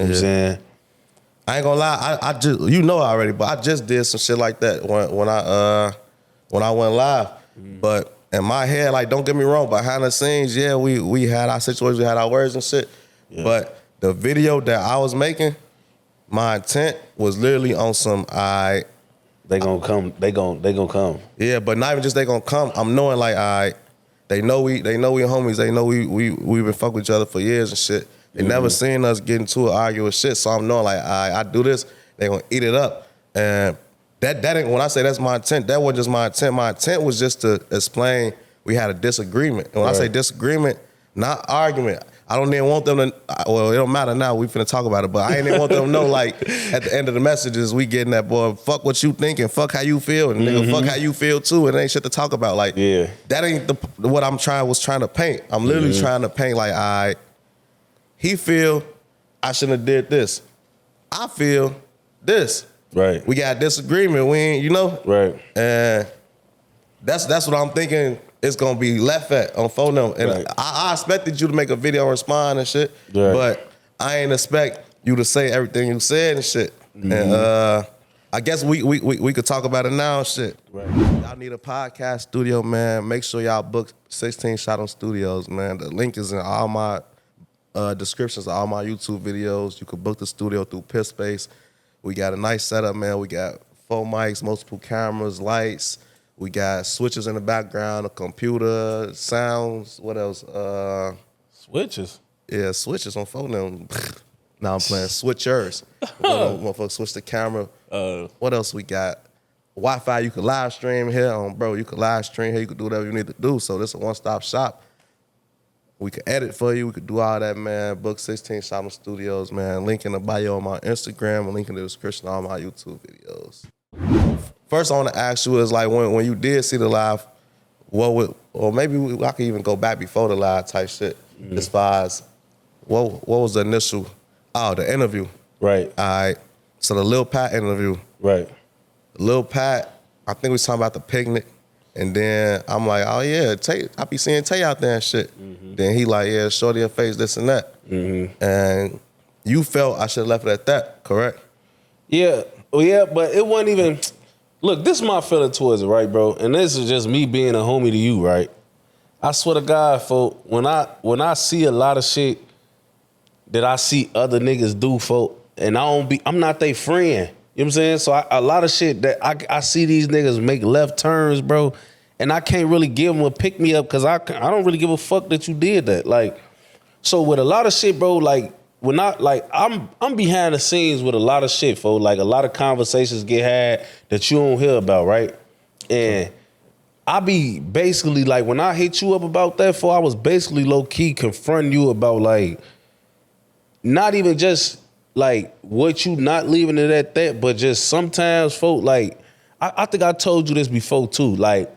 You know what I'm saying? I ain't gonna lie, I just, you know already, but I just did some shit like that when I went live. But in my head, like, don't get me wrong, behind the scenes, yeah, we had our situations, we had our words and shit. Yeah. But the video that I was making, my intent was literally on some they gonna come. Yeah, but not even just they gonna come. I'm knowing like they know we homies. They know we been fuck with each other for years and shit. They never seen us get into an argument with shit. So I'm knowing like I do this, they gonna eat it up. And that ain't, when I say that's my intent, that wasn't just my intent. My intent was just to explain we had a disagreement. And when I say disagreement, not argument. I don't even want them to, well, it don't matter now, we finna talk about it, but I ain't even want them to know, like, at the end of the messages, we getting that, boy, fuck what you think and fuck how you feel, and nigga, fuck how you feel too, and it ain't shit to talk about. Like, that ain't what was trying to paint. I'm literally trying to paint, like, he feel I shouldn't have did this. I feel this. Right. We got a disagreement, we ain't, you know? Right. And that's what I'm thinking it's gonna be left at on phone number. And I expected you to make a video and respond and shit, but I ain't expect you to say everything you said and shit. And I guess we could talk about it now and shit. Right. Y'all need a podcast studio, man. Make sure y'all book 16ShotEm Studios, man. The link is in all my descriptions of all my YouTube videos. You can book the studio through PissSpace. We got a nice setup, man. We got 4 mics, multiple cameras, lights. We got switches in the background, a computer, sounds. What else? Switches? Yeah, switches on phone them. Now I'm playing switchers. Motherfucker switch the camera. What else we got? Wi-Fi, you can live stream here. Bro, you can live stream here. You can do whatever you need to do. So this is a one-stop shop. We can edit for you. We could do all that, man. Book 16ShotEm Studios, man. Link in the bio on my Instagram and link in the description of all my YouTube videos. First, I want to ask you is like when you did see the live, or maybe I could even go back before the live type shit. As far as what was the initial? Oh, the interview. Right. All right. So the Lil Pat interview. Right. Lil Pat, I think we was talking about the picnic, and then I'm like, oh yeah, Tay, I be seeing Tay out there and shit. Then he like, yeah, shorty your face, this and that. And you felt I should have left it at that, correct? Yeah. Well, yeah, but it wasn't even. Look, this is my feeling towards it, right, bro? And this is just me being a homie to you, right? I swear to God, folk, when I see a lot of shit that I see other niggas do, folk, and I'm not their friend. You know what I'm saying? So a lot of shit that I see these niggas make left turns, bro, and I can't really give them a pick me up because I don't really give a fuck that you did that. Like, so with a lot of shit, bro, like, I'm behind the scenes with a lot of shit, folks. Like a lot of conversations get had that you don't hear about, right? And I be basically like, when I hit you up about that, I was basically low key confronting you about like, not even just like what you not leaving it at that, but just sometimes, folks, like I think I told you this before too. Like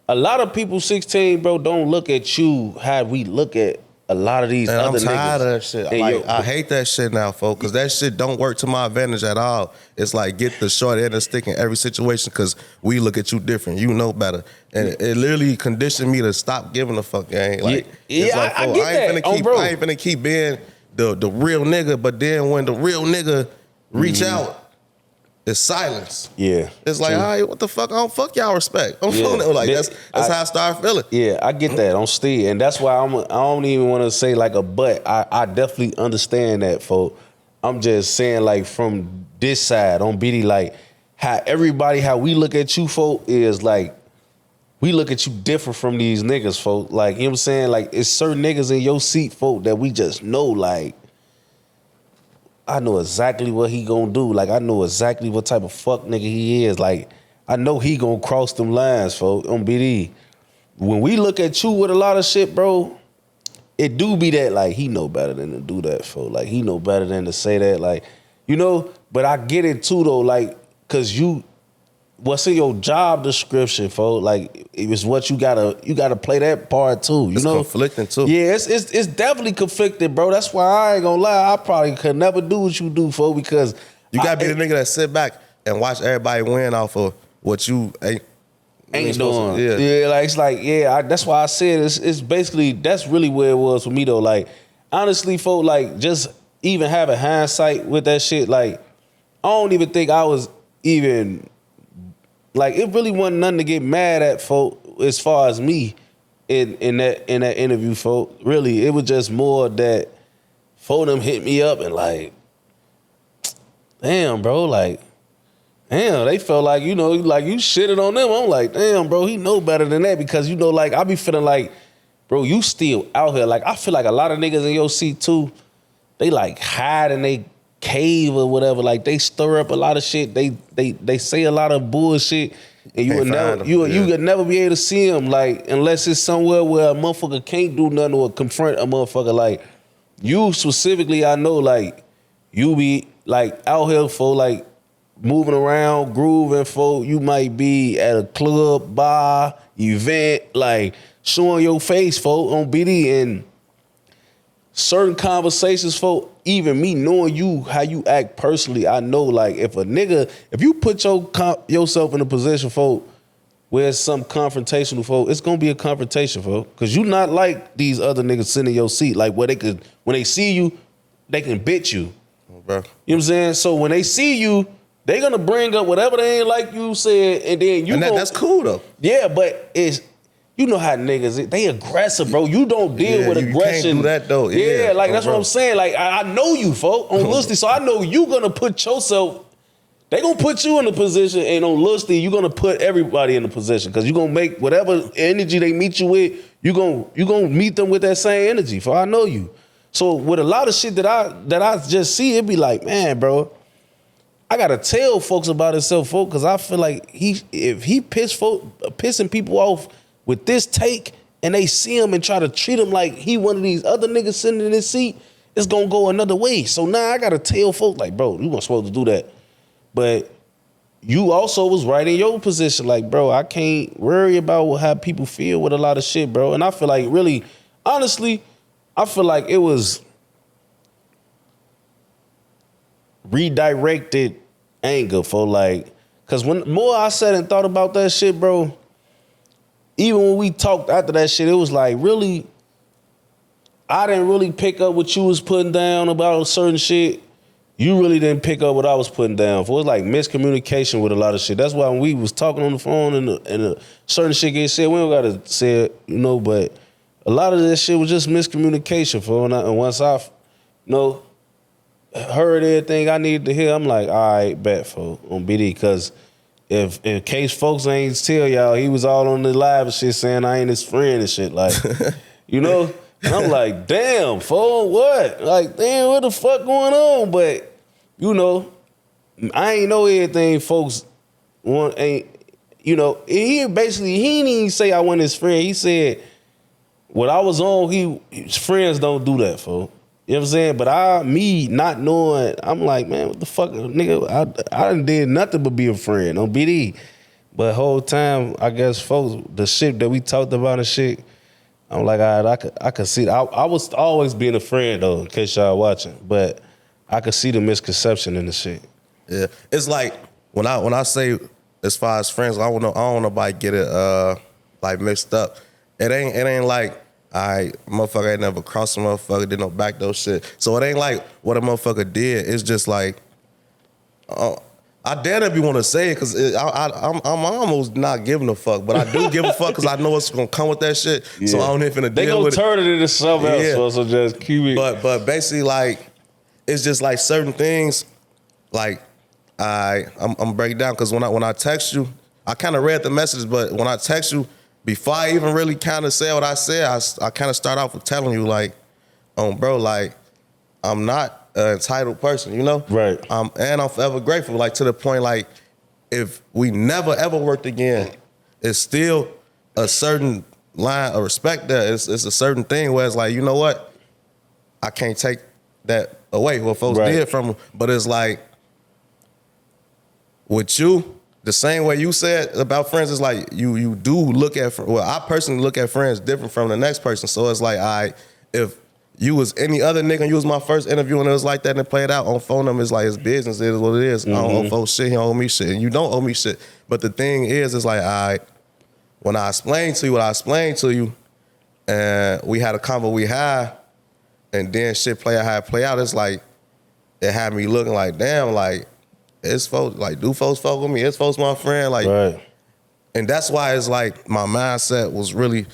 a lot of people 16, bro, don't look at you how we look at a lot of these other niggas. I'm tired of that shit. Like, I hate that shit now, folks, because that shit don't work to my advantage at all. It's like get the short end of the stick in every situation because we look at you different. You know better. And it literally conditioned me to stop giving a fuck, gang. Like, it's like, I get that. I ain't finna keep being the real nigga, but then when the real nigga reach out, it's silence. Yeah. It's like, all right, what the fuck? I don't fuck y'all respect. I'm feeling it. Like, that's how I start feeling. Yeah, I get that on Steve. And that's why I don't even want to say like a but. I definitely understand that, folks. I'm just saying like from this side on BD, like how we look at you, folk, is like we look at you different from these niggas, folk. Like, you know what I'm saying? Like, it's certain niggas in your seat, folk, that we just know, like, I know exactly what he gonna do. Like, I know exactly what type of fuck nigga he is. Like, I know he gonna cross them lines, folks, on BD. When we look at you with a lot of shit, bro, it do be that, like, he know better than to do that, folks. Like, he know better than to say that, like, you know? But I get it, too, though, like, because what's in your job description, folks, like, it's what you gotta play that part, too, you know? It's conflicting, too. Yeah, it's definitely conflicted, bro. That's why I ain't gonna lie. I probably could never do what you do, folks, because you gotta be the nigga that sit back and watch everybody win off of what you ain't doing. Yeah, like, it's like, yeah, that's why I said it's basically, that's really where it was for me, though. Like, honestly, folks, like, just even having hindsight with that shit, like, I don't even think I was even, like, it really wasn't nothing to get mad at, folk, as far as me in that interview, folk. Really, it was just more that folk them hit me up and like, damn, bro, like, damn, they felt like, you know, like you shitted on them. I'm like, damn, bro, he know better than that because, you know, like, I be feeling like, bro, you still out here. Like, I feel like a lot of niggas in your seat too, they like hide in they cave or whatever. Like, they stir up a lot of shit. They say a lot of bullshit. And you would never be able to see them, like, unless it's somewhere where a motherfucker can't do nothing or confront a motherfucker. Like, you specifically, I know, like, you be, like, out here for, like, moving around, grooving for, you might be at a club, bar, event, like, showing your face, folk, on BD, and certain conversations, folk, even me knowing you, how you act personally, I know, like, if you put yourself in a position, folk, where it's some confrontational, folk, it's gonna be a confrontation, folk, because you not like these other niggas sitting in your seat, like, where when they see you, they can bitch you. Bro. You know what I'm saying? So when they see you, they gonna bring up whatever they ain't like you said, and then you that's cool, though. Yeah, but it's, you know how niggas, they aggressive, bro. You don't deal with aggression. You can't do that, though. Yeah, like, that's what I'm saying. Like, I know you, folk, on Lusty, so I know you gonna put yourself, they gonna put you in a position, and on Lusty, you gonna put everybody in a position, because you gonna make whatever energy they meet you with, you gonna meet them with that same energy, for I know you. So with a lot of shit that I just see, it be like, man, bro, I gotta tell folks about himself, folk, because I feel like if he pissing people off with this take, and they see him and try to treat him like he one of these other niggas sitting in his seat, it's gonna go another way. So now I gotta tell folks, like, bro, you weren't supposed to do that. But you also was right in your position, like, bro, I can't worry about how people feel with a lot of shit, bro. And I feel like, really, honestly, I feel like it was redirected anger for, like, because when more I said and thought about that shit, bro, even when we talked after that shit, it was like, really, I didn't really pick up what you was putting down about certain shit. You really didn't pick up what I was putting down for. It was like miscommunication with a lot of shit. That's why when we was talking on the phone and certain shit get said, we don't gotta say it, you know, but a lot of this shit was just miscommunication, for. And once I, you know, heard everything I needed to hear, I'm like, all right, bet, for, on BD, because if in case folks ain't tell y'all, he was all on the live and shit saying I ain't his friend and shit, like, you know? And I'm like, damn, fool, what? Like, damn, what the fuck going on? But, you know, I ain't know everything folks want, ain't, you know, he didn't even say I wasn't his friend. He said, what I was on, his friends don't do that, fool. You know what I'm saying? But me not knowing, I'm like, man, what the fuck, nigga? I done did nothing but be a friend on BD. But whole time, I guess, folks, the shit that we talked about and shit, I'm like, all right, I could see. I was always being a friend, though, in case y'all watching. But I could see the misconception in the shit. Yeah, it's like when I say as far as friends, I don't know nobody get it like mixed up. It ain't like, all right, motherfucker ain't never crossed a motherfucker, did no backdoor shit. So it ain't like what a motherfucker did. It's just like, I dare not be want to say it because I'm almost not giving a fuck, but I do give a fuck because I know it's gonna come with that shit. Yeah. So I don't even they deal with it. They gonna turn it into something else, so just keep it. But basically, like, it's just like certain things, like I'm breaking down because when I text you, I kind of read the message, but when I text you, before I even really kind of say what I said, I kind of start off with telling you, like, bro, like, I'm not an entitled person, you know? Right. And I'm forever grateful, like, to the point, like, if we never, ever worked again, it's still a certain line of respect there. It's a certain thing where it's like, you know what? I can't take that away, what folks did from them. But it's like, with you, the same way you said about friends, is like you do look at, well, I personally look at friends different from the next person. So it's like, all right, if you was any other nigga and you was my first interview and it was like that and it played out on phone them, it's like his business, it is what it is. I don't owe folks shit, he don't owe me shit, and you don't owe me shit. But the thing is, it's like, all right, when I explained to you what I explained to you, and we had a convo we had, and then shit play out how it play out, it's like, it had me looking like, damn, like, it's folks, like, do folks fuck with me? It's folks my friend, like, right. And that's why it's like my mindset was really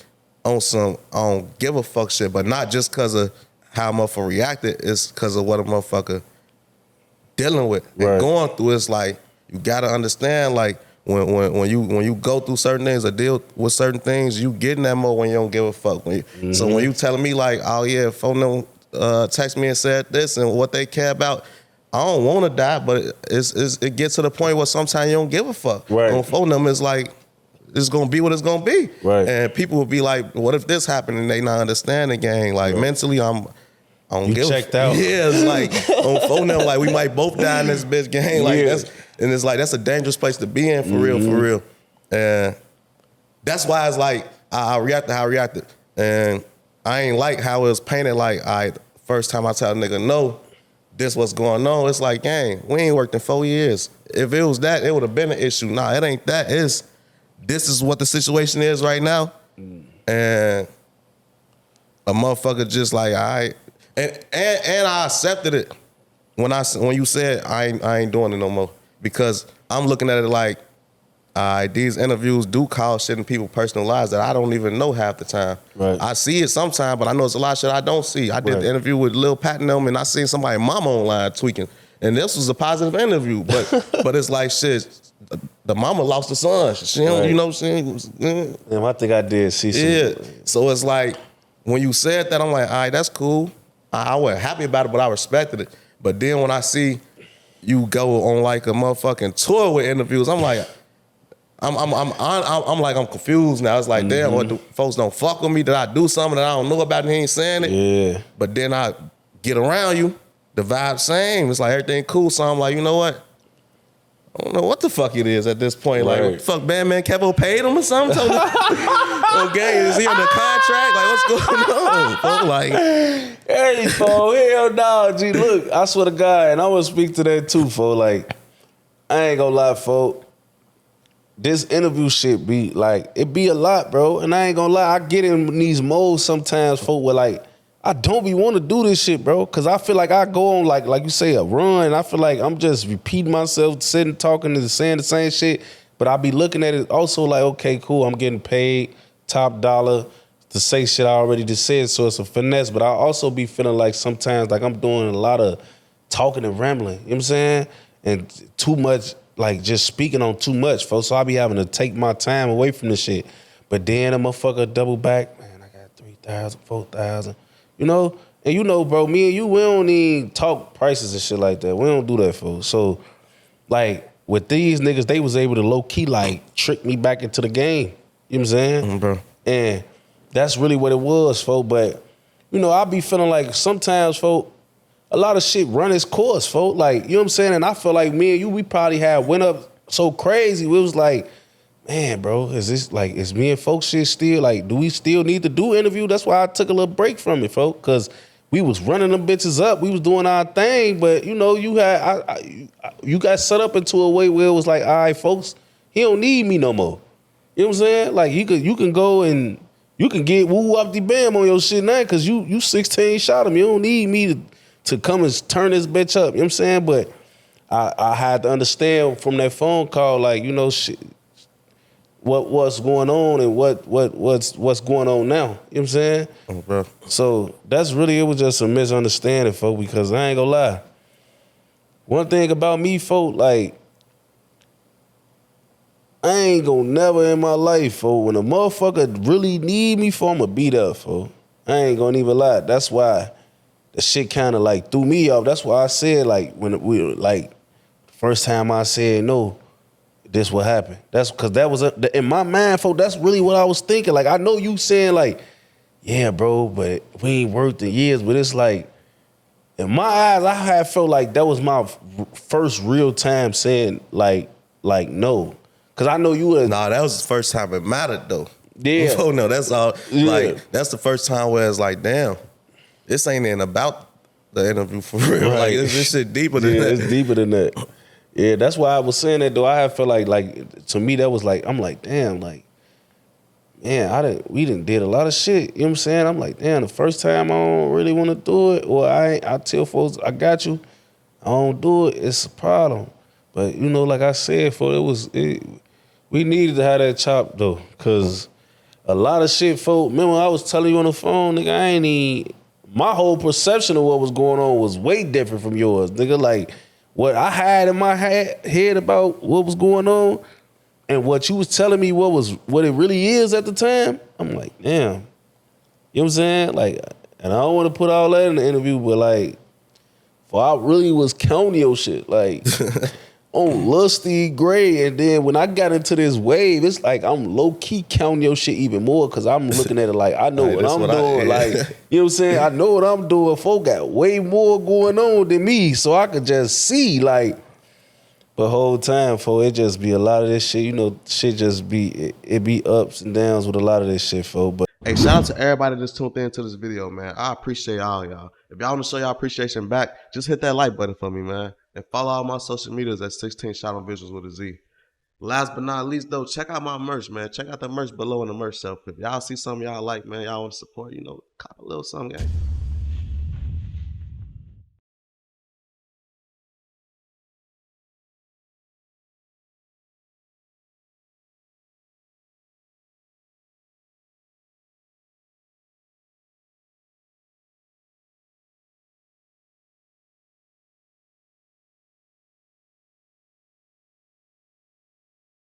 on some I don't give a fuck shit, but not just because of how a motherfucker reacted, it's because of what a motherfucker dealing with and going through. It's like you gotta understand, like when you go through certain things or deal with certain things, you get in that mode when you don't give a fuck. So when you telling me like, oh yeah, phone them text me and said this and what they care about, I don't want to die, but it gets to the point where sometimes you don't give a fuck. Right. On phone them, it's like it's gonna be what it's gonna be. Right. And people will be like, what if this happened and they not understand the game? Like mentally, I don't give checked out. Yeah, it's like on phone them, like we might both die in this bitch game. Like that's a dangerous place to be in for real. And that's why it's like I reacted how I reacted. And I ain't like how it was painted like first time I tell a nigga no, this what's going on. It's like, gang, we ain't worked in 4 years. If it was that, it would have been an issue. Nah, it ain't that. This is what the situation is right now. And a motherfucker just like, all right. And I accepted it when you said I ain't doing it no more. Because I'm looking at it like, these interviews do cause shit in people's personal lives that I don't even know half the time. Right. I see it sometimes, but I know it's a lot of shit I don't see. I did the interview with Lil Pat and them, and I seen somebody's mama online tweaking. And this was a positive interview, but it's like shit. The mama lost the son. She don't, you know what I'm saying? I think I did see some. Yeah. So it's like, when you said that, I'm like, all right, that's cool. I wasn't happy about it, but I respected it. But then when I see you go on like a motherfucking tour with interviews, I'm like, I'm confused now. It's like, damn, what, folks don't fuck with me? Did I do something that I don't know about and he ain't saying it? Yeah. But then I get around you, the vibe same. It's like everything cool. So I'm like, you know what? I don't know what the fuck it is at this point. Like, what the fuck, Bandman Kevo paid him or something? Okay, is he under contract? Like, what's going on? Folks, like, hey, fo, hell no, G. Look, I swear to God, and I want to speak to that too, fo. Like, I ain't gonna lie, fo. This interview shit be like, it be a lot, bro. And I ain't gonna lie, I get in these modes sometimes, fo, where like, I don't be want to do this shit, bro. Cause I feel like I go on like you say, a run. I feel like I'm just repeating myself, sitting, talking, and saying the same shit. But I be looking at it also like, okay, cool, I'm getting paid top dollar to say shit I already just said, so it's a finesse. But I also be feeling like sometimes like I'm doing a lot of talking and rambling, you know what I'm saying? And too much, like just speaking on too much, folks. So I be having to take my time away from the shit. But then a motherfucker double back, man, I got 3,000, 4,000. You know, and you know, bro, me and you, we don't even talk prices and shit like that. We don't do that, folks. So, like, with these niggas, they was able to low-key, like, trick me back into the game. You know what I'm saying? bro. And that's really what it was, folks. But, you know, I be feeling like sometimes, folks, a lot of shit run its course, folks. Like, you know what I'm saying? And I feel like me and you, we probably went up so crazy. We was like, man, bro, is me and folks shit still, like, do we still need to do interview? That's why I took a little break from it, folks, because we was running them bitches up. We was doing our thing, but, you know, you got set up into a way where it was like, all right, folks, he don't need me no more. You know what I'm saying? Like, you can go and you can get woo up the bam on your shit now because you 16ShotEm. You don't need me to come and turn this bitch up. You know what I'm saying? But I had to understand from that phone call, like, you know, shit, what's going on and what's going on now. You know what I'm saying? Oh, bro. So that's really, it was just a misunderstanding, folk, because I ain't gonna lie. One thing about me, folk, like, I ain't gonna never in my life, folk, when a motherfucker really need me for, I'ma be there, folk. I ain't gonna even lie. That's why the shit kind of like threw me off. That's why I said, like, when we were, like, first time I said no, this what happened. That's because that was in my mind, folks. That's really what I was thinking. Like, I know you saying like, yeah, bro, but we ain't worked in years. But it's like, in my eyes, I had felt like that was my first real time saying like no, because I know you was. Nah, that was the first time it mattered though. Yeah. Oh no, that's all. Yeah. Like, that's the first time where it's like, damn, this ain't even about the interview for real. Right. Like, this shit deeper than that. It's deeper than that. Yeah, that's why I was saying that though. I had felt like to me that was like, I'm like, damn, like, man, we did a lot of shit. You know what I'm saying? I'm like, damn, the first time I don't really want to do it, or I tell folks I got you. I don't do it, it's a problem. But you know, like I said, we needed to have that chop though, cause a lot of shit, folk. Remember, I was telling you on the phone, nigga. I ain't even. My whole perception of what was going on was way different from yours, nigga. Like what I had in my head about what was going on, and what you was telling me what it really is at the time. I'm like, damn. You know what I'm saying? Like, and I don't want to put all that in the interview, but like, for I really was counting your shit, like. On lusty gray, and then when I got into this wave, it's like I'm low key counting your shit even more because I'm looking at it like I know what I'm doing. Like, you know what I'm saying? I know what I'm doing. Folk got way more going on than me, so I could just see like. But whole time, folk, it just be a lot of this shit. You know, shit just be it be ups and downs with a lot of this shit, folk. But hey, shout out to everybody that's tuned into this video, man. I appreciate all y'all. If y'all want to show y'all appreciation back, just hit that like button for me, man. And follow all my social medias at 16ShotEm Visualz with a Z. Last but not least, though, check out my merch, man. Check out the merch below in the merch shelf. If y'all see something y'all like, man, y'all want to support, you know, cop a little something, gang.